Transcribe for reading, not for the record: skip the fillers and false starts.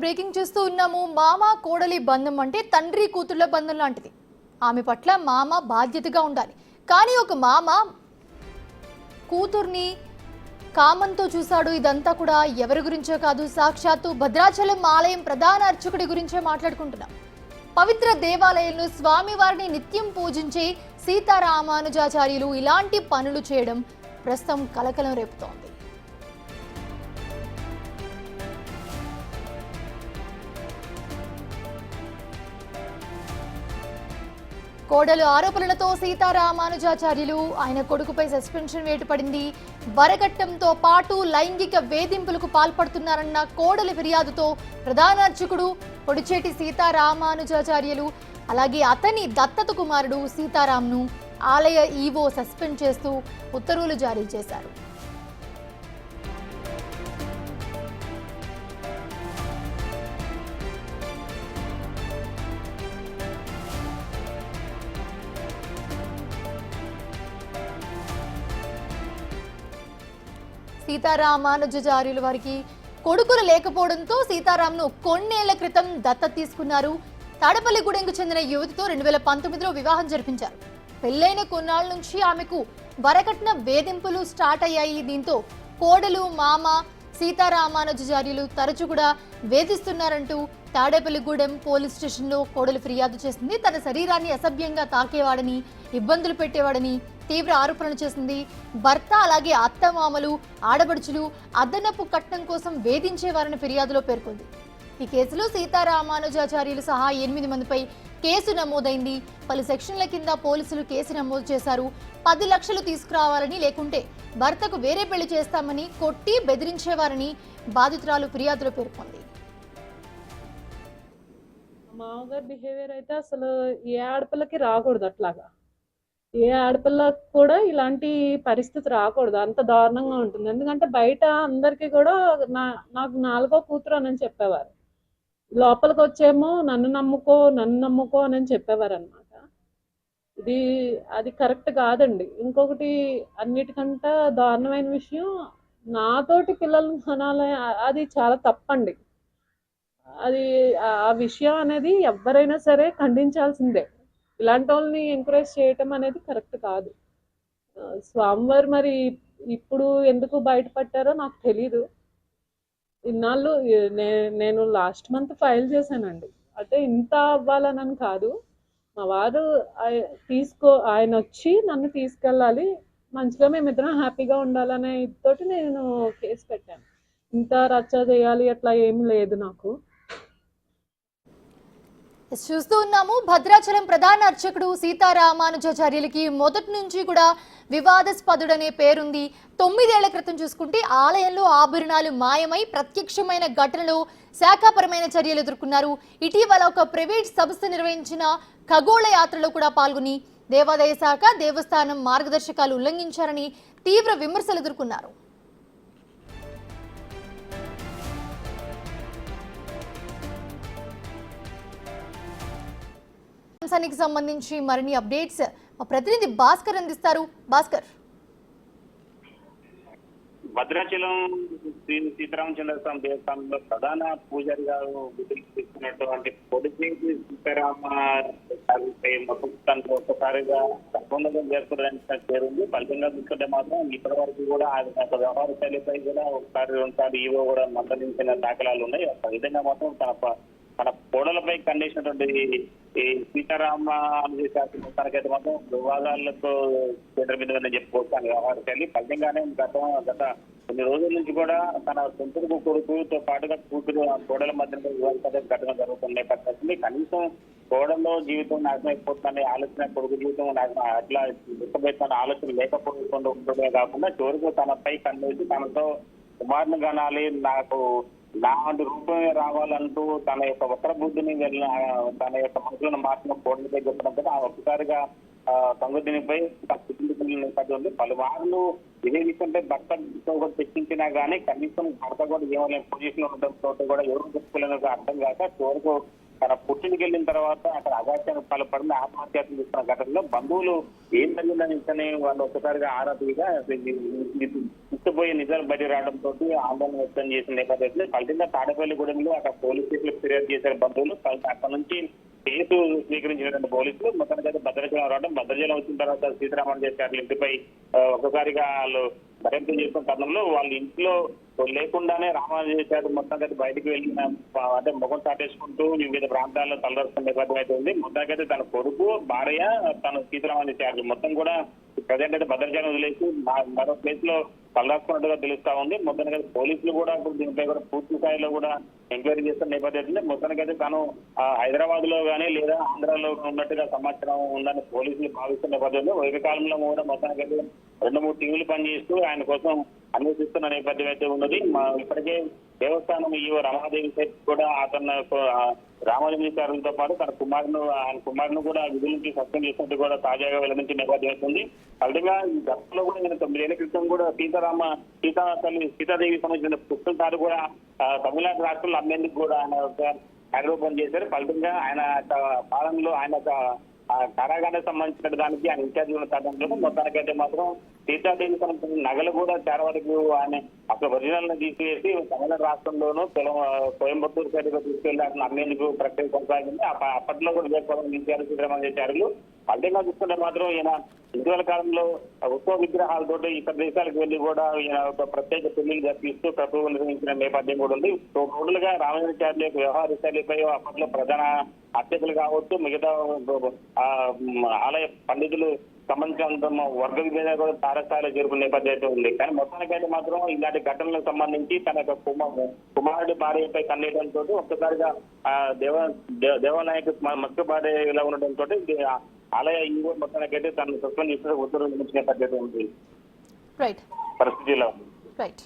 Breaking చూస్తూ ఉన్నాము. మామ కోడలి బంధం అంటే తండ్రి కూతుళ్ళ బంధం లాంటిది. ఆమె పట్ల మామ బాధ్యతగా ఉండాలి. కానీ ఒక మామ కూతుర్ని కామంతో చూశాడు. ఇదంతా కూడా ఎవరి గురించో కాదు, సాక్షాత్తు భద్రాచలం ఆలయం ప్రధాన అర్చకుడి గురించే మాట్లాడుకుంటున్నాం. పవిత్ర దేవాలయంలో స్వామివారిని నిత్యం పూజించే సీతారామానుజాచార్యులు ఇలాంటి పనులు చేయడం ప్రస్తుతం కలకలం రేపుతోంది. కోడలు ఆరోపణలతో సీతారామానుజాచార్యులు ఆయన కొడుకుపై సస్పెన్షన్ వేటు పడింది. వరకట్నంతో పాటు లైంగిక వేధింపులకు పాల్పడుతున్నారన్న కోడలి ఫిర్యాదుతో ప్రధాన అర్చకుడు పొడిచేటి సీతారామానుజాచార్యులు అలాగే అతని దత్తత కుమారుడు సీతారాంను ఆలయ ఈవో సస్పెండ్ చేస్తూ ఉత్తర్వులు జారీ చేశారు. సీతారామానుజాచార్యుల వారికి కొడుకులు లేకపోవడంతో సీతారాంను కొన్నేళ్ల క్రితం దత్తత తీసుకున్నారు. తాడపల్లిగూడెంకు చెందిన యువతితో 2019లో వివాహం జరిపించారు. పెళ్లైన కొన్నాళ్ళ నుంచి ఆమెకు వరకట్న వేధింపులు స్టార్ట్ అయ్యాయి. దీంతో కోడలు మామ సీతారామానుజాచార్యులు తరచూ కూడా వేధిస్తున్నారంటూ తాడేపల్లిగూడెం పోలీస్ స్టేషన్లో కోడలు ఫిర్యాదు చేసింది. తన శరీరాన్ని అసభ్యంగా తాకేవాడని, ఇబ్బందులు పెట్టేవాడని తీవ్ర ఆరోపణలు చేసింది. భర్త అలాగే అత్తమామలు, ఆడబడుచులు అదనపు కట్నం కోసం వేధించేవారని ఫిర్యాదులో పేర్కొంది. ఈ కేసులో సీతారామానుజాచార్యులు సహా 8 మందిపై కేసు నమోదైంది. పలు సెక్షన్ల కింద పోలీసులు కేసు నమోదు చేశారు. 10 లక్షలు తీసుకురావాలని, లేకుంటే భర్తకు వేరే పెళ్లి చేస్తామని కొట్టి బెదిరించేవారని బాధితురాలు ఫిర్యాదులో పేర్కొంది. మామగారి బిహేవియర్ అయితే అసలు ఏ ఆడపిల్లకి రాకూడదు. అట్లాగా ఏ ఆడపిల్లకి కూడా ఇలాంటి పరిస్థితి రాకూడదు. అంత దారుణంగా ఉంటుంది. ఎందుకంటే బయట అందరికీ కూడా నాకు 4వ కూతురు అని చెప్పేవారు. లోపలికి వచ్చేమో నన్ను నమ్ముకో అని చెప్పేవారు అనమాట. అది కరెక్ట్ కాదండి. ఇంకొకటి అన్నిటికంటే దారుణమైన విషయం, నాతోటి పిల్లల్ని కనాలి, అది చాలా తప్పండి. ఆ విషయం అనేది ఎవరైనా సరే ఖండించాల్సిందే. ఇలాంటి వాళ్ళని ఎంకరేజ్ చేయటం అనేది కరెక్ట్ కాదు. స్వామివారు మరి ఇప్పుడు ఎందుకు బయటపడ్డారో నాకు తెలీదు. ఇన్నాళ్ళు నేను లాస్ట్ మంత్ ఫైల్ చేశానండి. అంటే ఇంత అవ్వాలని కాదు, మా వారు ఆయన వచ్చి నన్ను తీసుకెళ్ళాలి, మంచిగా మేమిద్దరం హ్యాపీగా ఉండాలనే తోటి నేను కేసు పెట్టాను. ఇంత రచ్చ చేయాలి అట్లా ఏమి లేదు నాకు. చూస్తూ ఉన్నాము. భద్రాచలం ప్రధాన అర్చకుడు సీతారామానుజాచార్యులకి మొదటి నుంచి కూడా వివాదాస్పదుడనే పేరుంది. 9 ఏళ్ల క్రితం చూసుకుంటే ఆలయంలో ఆభరణాలు మాయమై ప్రత్యక్షమైన ఘటనలు, శాఖాపరమైన చర్యలు ఎదుర్కొన్నారు. ఇటీవల ఒక ప్రైవేట్ సంస్థ నిర్వహించిన ఖగోళ యాత్రలో కూడా పాల్గొని దేవాదాయ శాఖ, దేవస్థానం మార్గదర్శకాలు ఉల్లంఘించారని తీవ్ర విమర్శలు ఎదుర్కొన్నారు. అంశానికి సంబంధించి మరిన్ని అప్డేట్స్ మా ప్రతినిధి భాస్కర్ అందిస్తారు. భాస్కర్, భద్రాచలం శ్రీ సీతారామచంద్ర స్వామి దేవస్థానంలో ప్రధాన పూజారి గారు విధులు తీసుకున్నటువంటి పొడిచేటి సీతారామ మొత్తం ఒక్కసారిగా సంబంధం చేరుకోవడానికి చేరుంది. ఫలితంగా చూసుకుంటే మాత్రం ఇప్పటి వరకు కూడా ఆయన వ్యవహార శైలిపై కూడా ఒకసారి 2 సార్లు ఈవో కూడా మందలించిన దాఖలాలు ఉన్నాయి. ఆ విధంగా మాత్రం తన కోడలపై ఖండించినటువంటి ఈ సీతారామానుజాచార్యులు మొత్తానికైతే మాత్రం వివాదాలతో కేంద్రబిందువని చెప్పుకోవచ్చు. అని వ్యవహార శైలి ఫలితంగానే గత కొన్ని రోజుల నుంచి కూడా తన సొంతకు కొడుకుతో పాటుగా కూతురు కోడల మధ్య వివాదాలు ఘటన జరుగుతున్నాయి. పరిస్థితి కనీసం కోడల్లో జీవితం నాశనం అయిపోతుందనే ఆలోచన, కొడుకు జీవితం అట్లా దుఃఖపెట్టిన ఆలోచన లేకపోకుండా ఉండడమే కాకుండా చివరికి తనపై కన్నేసి తనతో కుమారుని కనాలి, నాకు నాటి రూపమే రావాలంటూ తన యొక్క వక్ర బుద్ధిని తన యొక్క మనసులను మార్చిన కోడలపై చెప్పడంతో ఆ ఒక్కసారిగా సంగతినిపై ఉంది. పలుమార్లు ఇదే విషయంపై భర్తతో కూడా చర్చించినా గానీ కనీసం భర్త కూడా ఏమైనా పొజిషన్ ఉండడంతో కూడా ఎవరు చెప్పుకోలేని అర్థం కాక చివరకు తన పుట్టింటికి వెళ్ళిన తర్వాత అక్కడ అగాత్యానికి పాల్పడిన ఆత్మహత్యాలు తీసుకున్న ఘటనలో బంధువులు ఏం జరిగిందని ఇంకనే వాళ్ళు ఒక్కసారిగా ఆరాధనగా ఇష్టపోయే నిజాలు బయట రావడంతో ఆందోళన వ్యక్తం చేసిన నేపథ్యంలో ఫలితంగా తాడేపల్లిగూడెంలో అక్కడ పోలీస్ స్టేషన్లకు ఫిర్యాదు చేశారు బంధువులు. అక్కడ నుంచి కేసు స్వీకరించినటువంటి పోలీసులు మొత్తానికైతే భద్రాచలం రావడం, భద్రాచలం వచ్చిన తర్వాత సీతారామన్ చేశారు ఇంటిపై ఒక్కసారిగా వాళ్ళు దర్యాప్తు చేసిన తరుణంలో వాళ్ళ ఇంట్లో లేకుండానే రామానుజాచార్య మొత్తానికైతే బయటకు వెళ్ళిన అంటే ముఖం చాటేసుకుంటూ వివిధ ప్రాంతాల్లో తలదర్శన నేపథ్యం అయితే ఉంది. మొత్తానికైతే తన కొడుకు, భార్య, తన సీతారామన్ మొత్తం కూడా ప్రజెంట్ అయితే భద్రాచలం వదిలేసి మరో ప్లేస్ లో తలదాచుకున్నట్టుగా తెలుస్తా ఉంది. మొత్తానికైతే పోలీసులు కూడా దీనిపై కూడా పూర్తి స్థాయిలో కూడా ఎంక్వైరీ చేస్తున్న నేపథ్యంలో మొత్తానికైతే తాను హైదరాబాద్ లో కానీ లేదా ఆంధ్రాలో ఉన్నట్టుగా సమాచారం ఉందని పోలీసులు భావిస్తున్న నేపథ్యంలో ఏకకాలంలో కూడా మొత్తానికైతే 2-3 టీములు పనిచేస్తూ ఆయన కోసం అన్వేషిస్తున్న నేపథ్యం అయితే ఉన్నది. ఇప్పటికే దేవస్థానం ఈవో రమాదేవి శెట్టి కూడా అతను రామానుజాచార్యులతో పాటు తన ఆయన కుమారును కూడా విధుల నుంచి సస్పెండ్ చేసినట్టు కూడా తాజాగా వెల్లడించిన నేపథ్యం అవుతుంది. ఫలితంగా ఈ గతంలో కూడా నేను 9 ఏళ్ల క్రితం కూడా సీతాదేవికి సంబంధించిన పుస్తకాలు కూడా తమిళనాడు రాష్ట్రంలో అమ్మేందుకు కూడా ఆయన ఆరోపణ చేశారు. ఫలితంగా ఆయన పాలనలో ఆయన కారాగారానికి సంబంధించిన దానికి ఆయన ఇన్ఛార్జి ఉన్న తరుణంలో మొత్తానికైతే మాత్రం సీతాదేవి సంబంధించిన నగలు కూడా చాలా వరకు ఆయన అక్కడ ఒరిజినల్ తీసివేసి తమిళనాడు రాష్ట్రంలోనూ కోయంబత్తూరు సైడ్గా తీసుకెళ్లి అక్కడ అమ్మేందుకు ప్రక్రియ కొనసాగింది. అప్పట్లో కూడా విజయపరం సీతారామన్ ఫలితంగా చూసుకుంటే మాత్రం ఈయన ఇటీవల కాలంలో ఉత్సవ విగ్రహాలతో ఇతర దేశాలకు వెళ్లి కూడా ఈయన ఒక ప్రత్యేక పెళ్లిలు జరిపిస్తూ ప్రభుత్వం నిర్వహించిన నేపథ్యం కూడా ఉంది. టోటల్గా రామానుజాచార్యుల యొక్క వ్యవహార శైలిపై అప్పట్లో ప్రధాన అర్చకులు కావచ్చు, మిగతా ఆలయ పండితులు సంబంధించినంత వర్గ విభేదాలు కూడా తారస్థాయిలో జరుపుకునే నేపథ్యం అయితే ఉంది. కానీ మొత్తానికైతే మాత్రం ఇలాంటి ఘటనలకు సంబంధించి తన యొక్క కుమారుడి భార్యపై కన్నేయడంతో ఒక్కసారిగా దేవాలయానికి మక్కుబాడేలా ఉండడంతో ఆలయ ఈవో మొత్తానికైతే తను సస్పెండ్ చేసిన ఉత్తర్వులు ఇచ్చిన నేపథ్యం ఉంది. రైట్ పరిస్థితిలో ఉంది. రైట్.